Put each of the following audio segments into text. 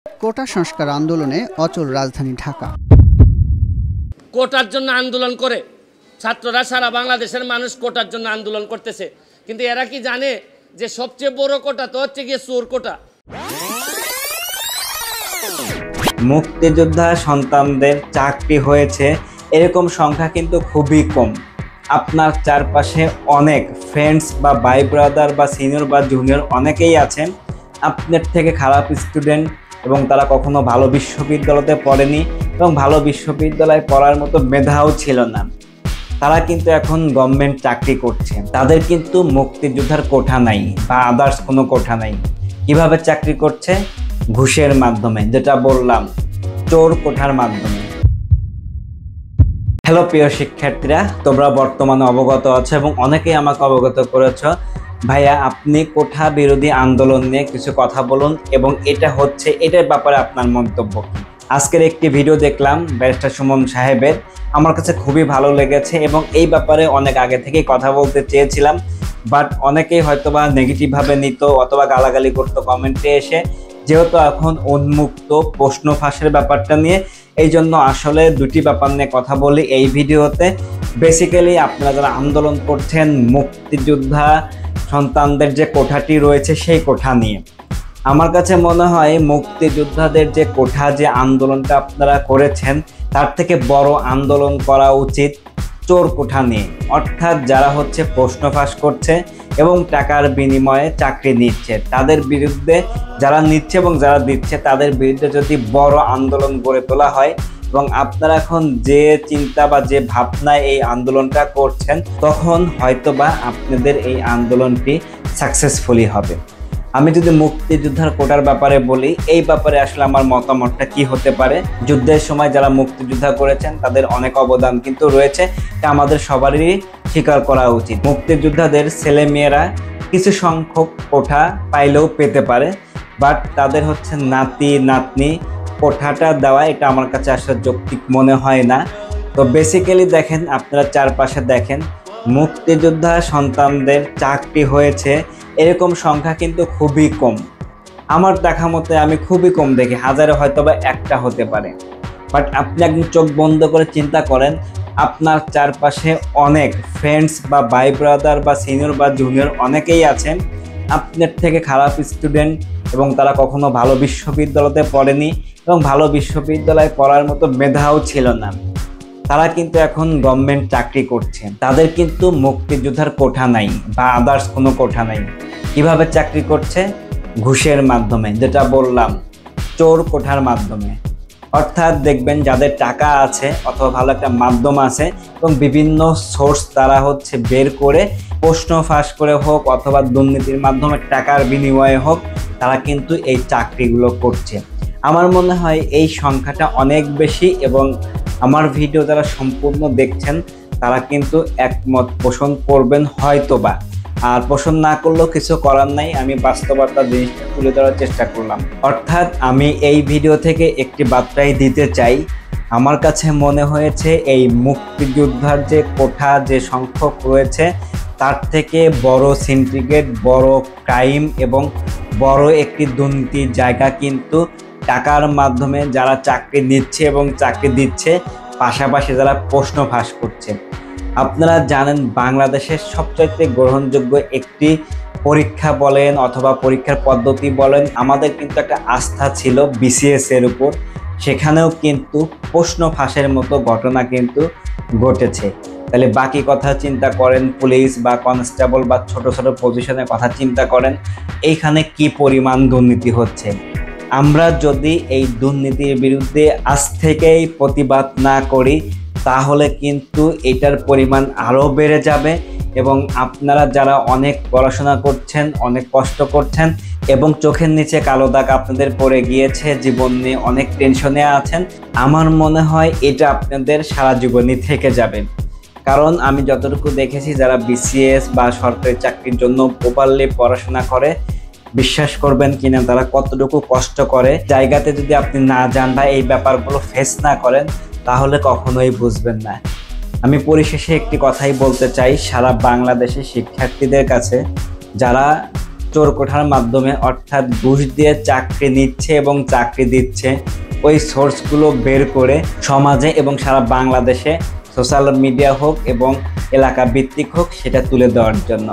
কোটা সংস্কার আন্দোলনে অচল রাজধানী ঢাকা। কোটার জন্য আন্দোলন করে ছাত্ররা, সারা বাংলাদেশের মানুষ কোটার জন্য আন্দোলন করতেছে, কিন্তু এরা কি জানে যে সবচেয়ে বড় কোটা তো হচ্ছে গিয়ে চোর কোটা। মুক্তিযোদ্ধা সন্তানদের চাকরি হয়েছে এরকম সংখ্যা কিন্তু খুবই কম। আপনার চারপাশে অনেক ফ্রেন্ডস বা ভাই ব্রাদার বা সিনিয়র বা জুনিয়র অনেকেই আছেন আপনার থেকে খারাপ স্টুডেন্ট, এবং তারা কখনো ভালো বিশ্ববিদ্যালয়তে পড়েনি এবং ভালো বিশ্ববিদ্যালয়ে পড়ার মতো মেধাও ছিল না। তারা কিন্তু এখন গভর্নমেন্ট চাকরি করছে, তাদের কিন্তু মুক্তিযোদ্ধার কোঠা নাই বা আদার্স কোনো কোঠা নাই। কিভাবে চাকরি করছে? ঘুষের মাধ্যমে, যেটা বললাম, চোর কোঠার মাধ্যমে। হ্যালো প্রিয় শিক্ষার্থীরা, তোমরা বর্তমানে অবগত আছো এবং অনেকেই আমাকে অবগত করেছ, ভাইয়া আপনি কোঠা বিরোধী আন্দোলন নিয়ে কিছু কথা বলুন এবং এটা হচ্ছে, এটার ব্যাপারে আপনার মন্তব্য কি। আজকের একটি ভিডিও দেখলাম ব্যারিস্টার সুমন সাহেবের, আমার কাছে খুবই ভালো লেগেছে এবং এই ব্যাপারে অনেক আগে থেকেই কথা বলতে চেয়েছিলাম, বাট অনেকেই হয়তোবা নেগেটিভভাবে নিত অথবা গালাগালি করতো কমেন্টে এসে। যেহেতু এখন উন্মুক্ত প্রশ্ন ফাঁসের ব্যাপারটা নিয়ে, এই জন্য আসলে দুটি ব্যাপার নিয়ে কথা বলি এই ভিডিওতে। বেসিক্যালি আপনারা যারা আন্দোলন করছেন মুক্তিযোদ্ধা সন্তানদের যে কোঠাটি রয়েছে সেই কোঠা নিয়ে, আমার কাছে মনে হয় মুক্তিযোদ্ধাদের যে কোঠা, যে আন্দোলনটা আপনারা করেছেন, তার থেকে বড় আন্দোলন করা উচিত চোর কোঠা নিয়ে। অর্থাৎ যারা হচ্ছে প্রশ্ন ফাঁস করছে এবং টাকার বিনিময়ে চাকরি নিচ্ছে, তাদের বিরুদ্ধে, যারা নিচ্ছে এবং যারা দিচ্ছে তাদের বিরুদ্ধে যদি বড় আন্দোলন গড়ে তোলা হয়, এবং আপনারা এখন যে চিন্তা বা যে ভাবনায় এই আন্দোলনটা করছেন, তখন হয়তোবা আপনাদের এই আন্দোলনটি সাকসেসফুলি হবে। আমি যদি মুক্তিযোদ্ধার কোটার ব্যাপারে বলি, এই ব্যাপারে আসলে আমার মতামতটা কি হতে পারে। যুদ্ধের সময় যারা মুক্তিযোদ্ধা করেছেন তাদের অনেক অবদান কিন্তু রয়েছে, এটা আমাদের সবারই স্বীকার করা উচিত। মুক্তিযোদ্ধাদের ছেলে মেয়েরা কিছু সংখ্যক কোঠা পাইলেও পেতে পারে, বাট তাদের হচ্ছে নাতি নাতনি কোঠাটা দেওয়া, এটা আমার কাছে আসলে যৌক্তিক মনে হয় না। তো বেসিক্যালি দেখেন, আপনারা চারপাশে দেখেন মুক্তিযোদ্ধা সন্তানদের চাকরি হয়েছে এরকম সংখ্যা কিন্তু খুবই কম। আমার দেখা মতে আমি খুবই কম দেখি, হাজারে হয়তোবা একটা হতে পারে। বাট আপনি একদম চোখ বন্ধ করে চিন্তা করেন, আপনার চারপাশে অনেক ফ্রেন্ডস বা ভাই ব্রাদার বা সিনিয়র বা জুনিয়র অনেকেই আছেন আপনার থেকে খারাপ স্টুডেন্ট, এবং তারা কখনো ভালো বিশ্ববিদ্যালয়তে পড়েনি এবং ভালো বিশ্ববিদ্যালয়ে পড়ার মতো মেধাও ছিল না। তারা কিন্তু এখন গভর্নমেন্ট চাকরি করছে, তাদের কিন্তু মুক্তিযোদ্ধার কোঠা নাই বা আদার্স কোনো কোঠা নাই। কিভাবে চাকরি করছে? ঘুষের মাধ্যমে, যেটা বললাম, চোর কোঠার মাধ্যমে। অর্থাৎ দেখবেন যাদের টাকা আছে অথবা ভালো একটা মাধ্যম আছে এবং বিভিন্ন সোর্স তারা হচ্ছে বের করে প্রশ্ন ফাঁস করে হোক অথবা দুর্নীতির মাধ্যমে টাকার বিনিময়ে হোক, তারা কিন্তু এই চাকরিগুলো করছে। আমার মনে হয় এই সংখ্যাটা অনেক বেশি, এবং আমার ভিডিও যারা সম্পূর্ণ দেখছেন তারা কিন্তু একমত পোষণ করবেন হয়তোবা, আর পোষণ না করলেও কিছু করার নাই। আমি বাস্তবতা জিনিসটা তুলে ধরার চেষ্টা করলাম। অর্থাৎ আমি এই ভিডিও থেকে একটি বার্তাই দিতে চাই, আমার কাছে মনে হয়েছে এই মুক্তিযোদ্ধার যে কোঠা, যে সংখ্যক রয়েছে, তার থেকে বড় সিন্ডিকেট, বড় ক্রাইম এবং বড় একটি দুর্নীতির জায়গা কিন্তু টাকার মাধ্যমে যারা চাকরি নিচ্ছে এবং চাকরি দিচ্ছে, পাশাপাশি যারা প্রশ্ন ফাঁস করছে। আপনারা জানেন বাংলাদেশের সবচাইতে গ্রহণযোগ্য একটি পরীক্ষা বলেন অথবা পরীক্ষার পদ্ধতি বলেন, আমাদের কিন্তু একটা আস্থা ছিল বিসিএস এর উপর, সেখানেও কিন্তু প্রশ্ন ফাঁসের মতো ঘটনা কিন্তু ঘটেছে। তাহলে বাকি কথা চিন্তা করেন, পুলিশ বা কনস্টেবল বা ছোট ছোট পজিশনের কথা চিন্তা করেন, এইখানে কি পরিমাণ দুর্নীতি হচ্ছে। আমরা যদি এই দুর্নীতির বিরুদ্ধে আজ থেকেই প্রতিবাদ না করি, তাহলে কিন্তু এটার পরিমাণ আরও বেড়ে যাবে। এবং আপনারা যারা অনেক পড়াশোনা করছেন, অনেক কষ্ট করছেন এবং চোখের নিচে কালো দাগ আপনাদের পড়ে গিয়েছে, জীবন নিয়ে অনেক টেনশনে আছেন, আমার মনে হয় এটা আপনাদের সারা জীবনই থেকে যাবে। কারণ আমি যতটুকু দেখেছি, যারা বিসিএস বা সরকারি চাকরির জন্য প্রপারলি পড়াশোনা করে, বিশ্বাস করবেন কিনা, তারা কতটুকু কষ্ট করে জায়গাতে যদি আপনি না যান বা এই ব্যাপারগুলো ফেস না করেন, তাহলে কখনোই বুঝবেন না। আমি পরিশেষে একটি কথাই বলতে চাই সারা বাংলাদেশের শিক্ষার্থীদের কাছে, যারা চোর কোঠার মাধ্যমে অর্থাৎ ঘুষ দিয়ে চাকরি নিচ্ছে এবং চাকরি দিচ্ছে, ওই সোর্সগুলো বের করে সমাজে এবং সারা বাংলাদেশে সোশ্যাল মিডিয়া হোক এবং এলাকা ভিত্তিক হোক সেটা তুলে দেওয়ার জন্য।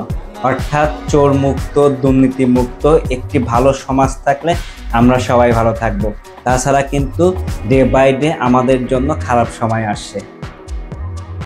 অর্থাৎ চোর মুক্ত, দুর্নীতি মুক্ত একটি ভালো সমাজ থাকলে আমরা সবাই ভালো থাকবো। তাছাড়া কিন্তু ডে বাই ডে আমাদের জন্য খারাপ সময় আসছে।